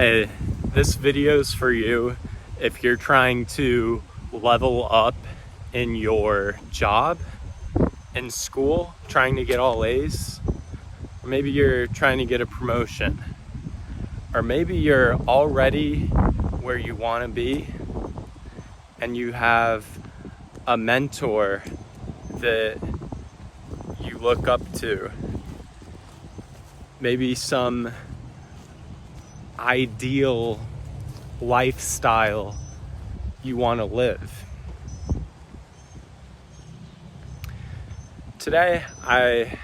Hey, this video's for you if you're trying to level up in your job, in school, trying to get all A's, or maybe you're trying to get a promotion, or maybe you're already where you want to be and you have a mentor that you look up to, maybe some ideal lifestyle you want to live. Today I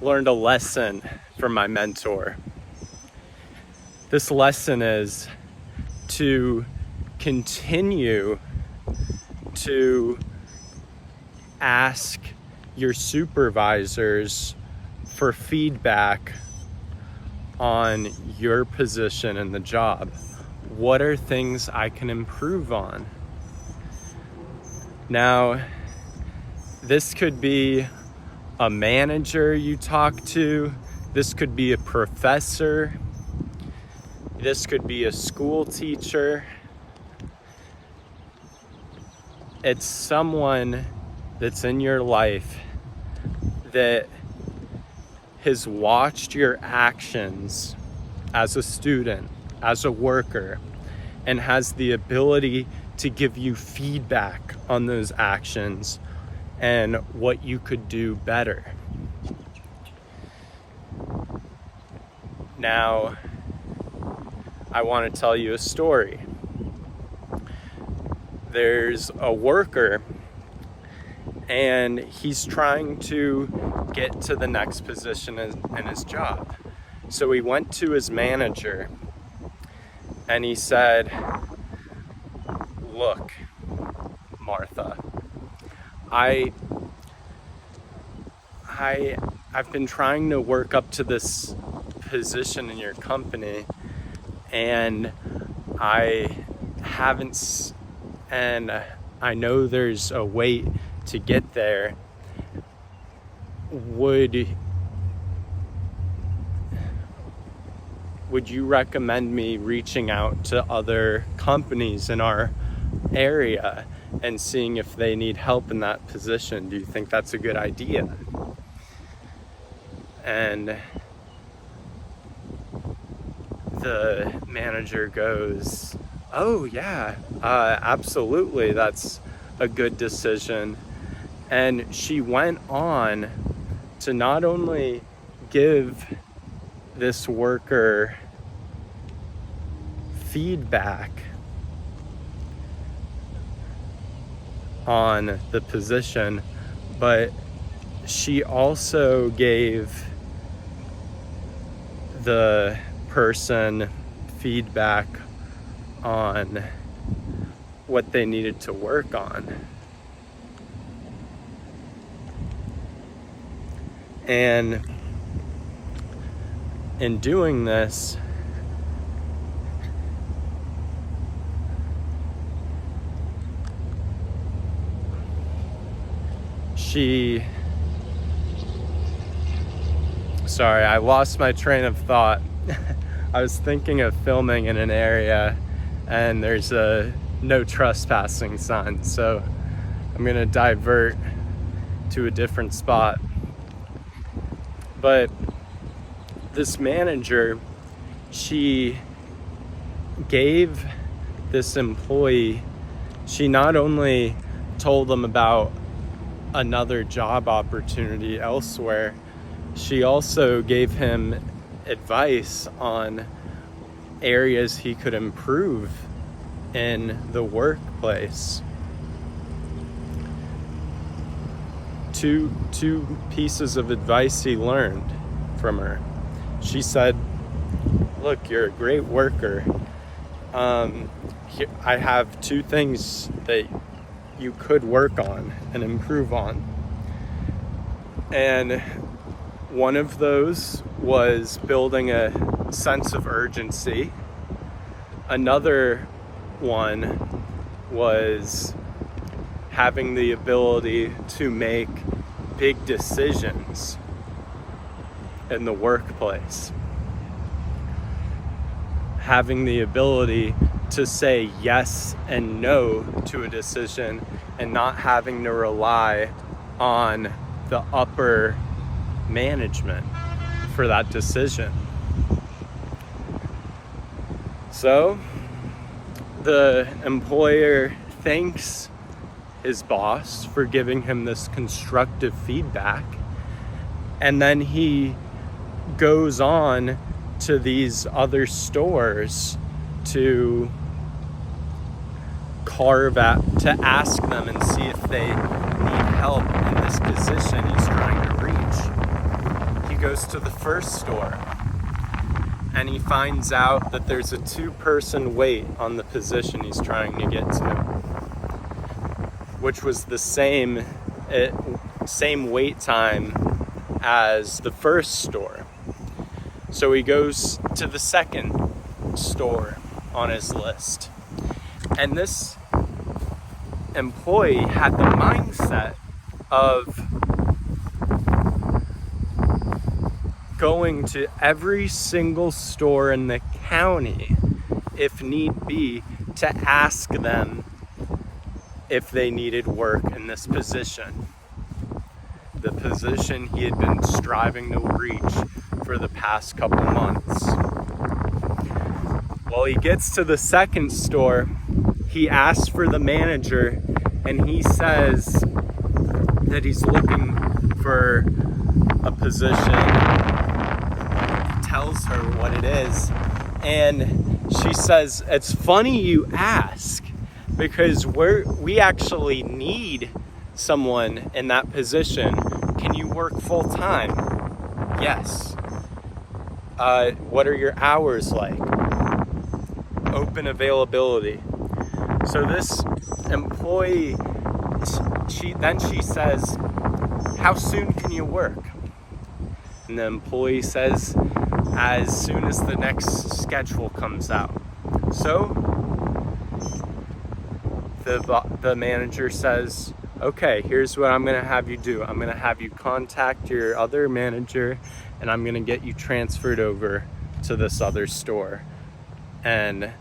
learned a lesson from my mentor. This lesson is to continue to ask your supervisors for feedback on your position in the job. What are things I can improve on? Now, this could be a manager you talk to, this could be a professor, this could be a school teacher. It's someone that's in your life that has watched your actions as a student, as a worker, and has the ability to give you feedback on those actions and what you could do better. Now, I want to tell you a story. There's a worker and he's trying to get to the next position in his job. So he went to his manager and he said, "Look, Martha, I've been trying to work up to this position in your company and I haven't, and I know there's a way to get there. Would you recommend me reaching out to other companies in our area and seeing if they need help in that position? Do you think that's a good idea?" And the manager goes, "Oh yeah, absolutely, that's a good decision." And she went on to not only give this worker feedback on the position, but she also gave the person feedback on what they needed to work on. And in doing this, sorry, I lost my train of thought. I was thinking of filming in an area and there's a no trespassing sign, so I'm gonna divert to a different spot. But this manager, she gave this employee, she not only told them about another job opportunity elsewhere, she also gave him advice on areas he could improve in the workplace. Two pieces of advice he learned from her. She said, "Look, you're a great worker. I have two things that you could work on and improve on." And one of those was building a sense of urgency. Another one was having the ability to make big decisions. in the workplace. having the ability to say yes and no to a decision and not having to rely on the upper management for that decision. So the employer thanks his boss for giving him this constructive feedback, and then he goes on to these other stores to ask them and see if they need help in this position he's trying to reach. He goes to the first store and he finds out that there's a 2-person wait on the position he's trying to get to, which was the same wait time as the first store. So he goes to the second store on his list. And this employee had the mindset of going to every single store in the county, if need be, to ask them if they needed work in this position. The position he had been striving to reach for the past couple months. Well, he gets to the second store, he asks for the manager, and he says that he's looking for a position. He tells her what it is, and she says, "It's funny you ask, because we actually need someone in that position. Can you work full time?" "Yes." What are your hours like?" "Open availability." So this employee, she says, "How soon can you work?" And the employee says, "As soon as the next schedule comes out." So the manager says, "Okay, here's what I'm gonna have you do. I'm gonna have you contact your other manager, and I'm gonna get you transferred over to this other store. And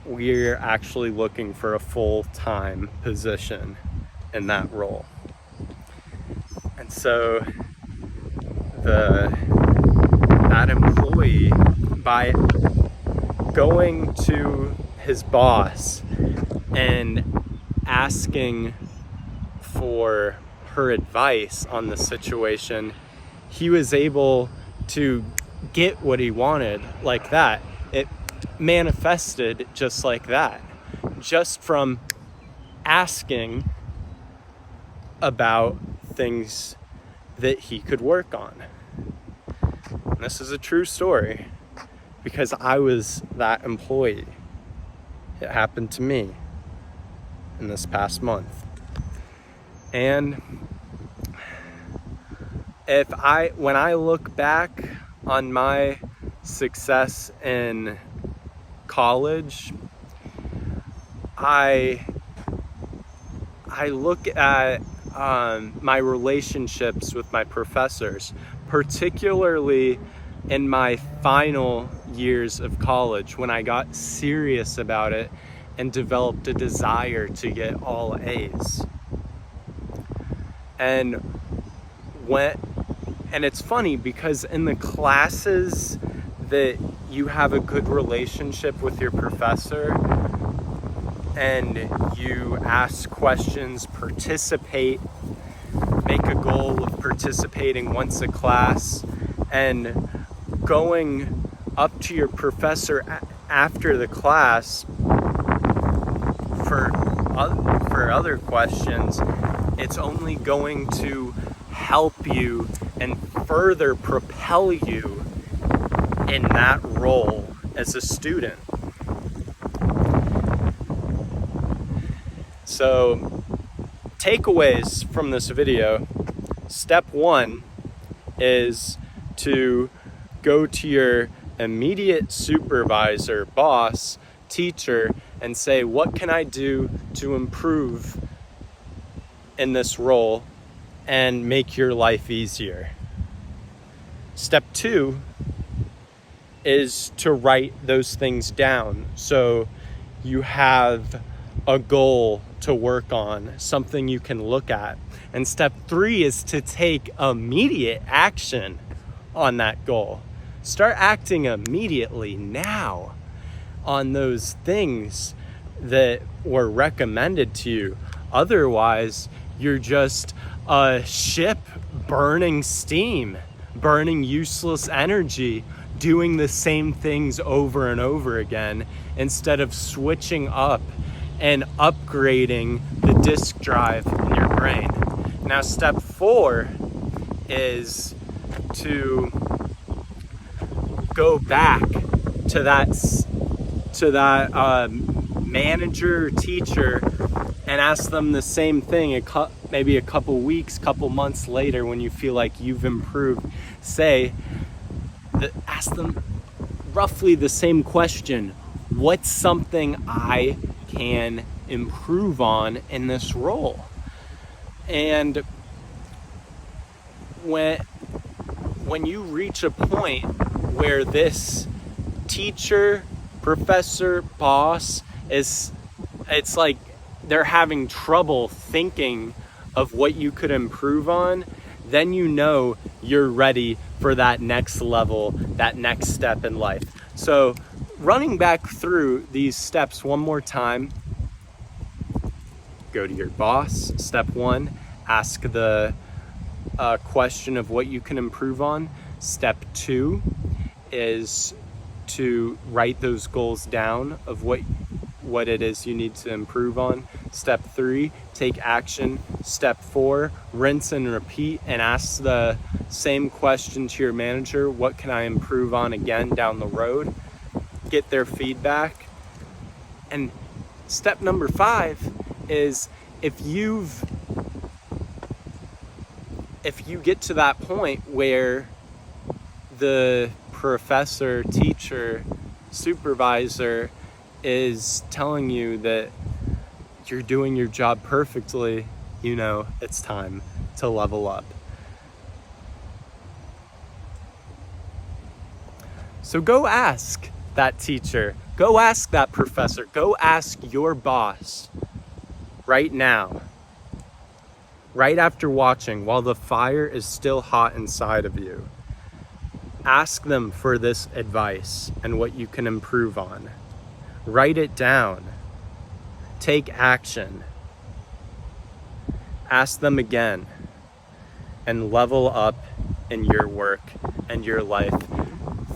we're actually looking for a full-time position in that role." And so that employee, by going to his boss and asking for her advice on the situation, he was able to get what he wanted like that. It manifested just like that, just from asking about things that he could work on. And this is a true story because I was that employee. It happened to me in this past month. And when I look back on my success in college, I look at my relationships with my professors, particularly in my final years of college, when I got serious about it and developed a desire to get all A's. And it's funny because in the classes that you have a good relationship with your professor and you ask questions, participate, make a goal of participating once a class, and going up to your professor after the class for other questions, it's only going to help you and further propel you in that role as a student. So, takeaways from this video. Step 1 is to go to your immediate supervisor, boss, teacher, and say, what can I do to improve in this role and make your life easier? Step 2 is to write those things down. So you have a goal to work on, something you can look at. And step 3 is to take immediate action on that goal. Start acting immediately now on those things that were recommended to you. Otherwise, you're just a ship burning steam, burning useless energy, doing the same things over and over again instead of switching up and upgrading the disk drive in your brain. Now, step 4 is to go back to that manager or teacher and ask them the same thing maybe a couple weeks, couple months later when you feel like you've improved. Ask them roughly the same question. What's something I can improve on in this role? And when you reach a point where this teacher, professor, boss it's like they're having trouble thinking of what you could improve on, then you know you're ready for that next level, that next step in life. So running back through these steps one more time: go to your boss. Step 1, ask the question of what you can improve on. Step 2 is to write those goals down of what it is you need to improve on. Step 3, take action. Step 4, rinse and repeat and ask the same question to your manager. What can I improve on again down the road? Get their feedback. And step number 5 is if you get to that point where the professor, teacher, supervisor is telling you that you're doing your job perfectly, you know it's time to level up. So go ask that teacher, go ask that professor, go ask your boss right now, right after watching, while the fire is still hot inside of you. Ask them for this advice and what you can improve on. Write it down. Take action. Ask them again and level up in your work and your life.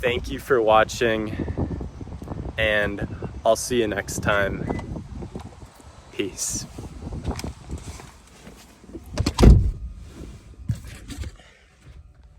Thank you for watching, and I'll see you next time. Peace.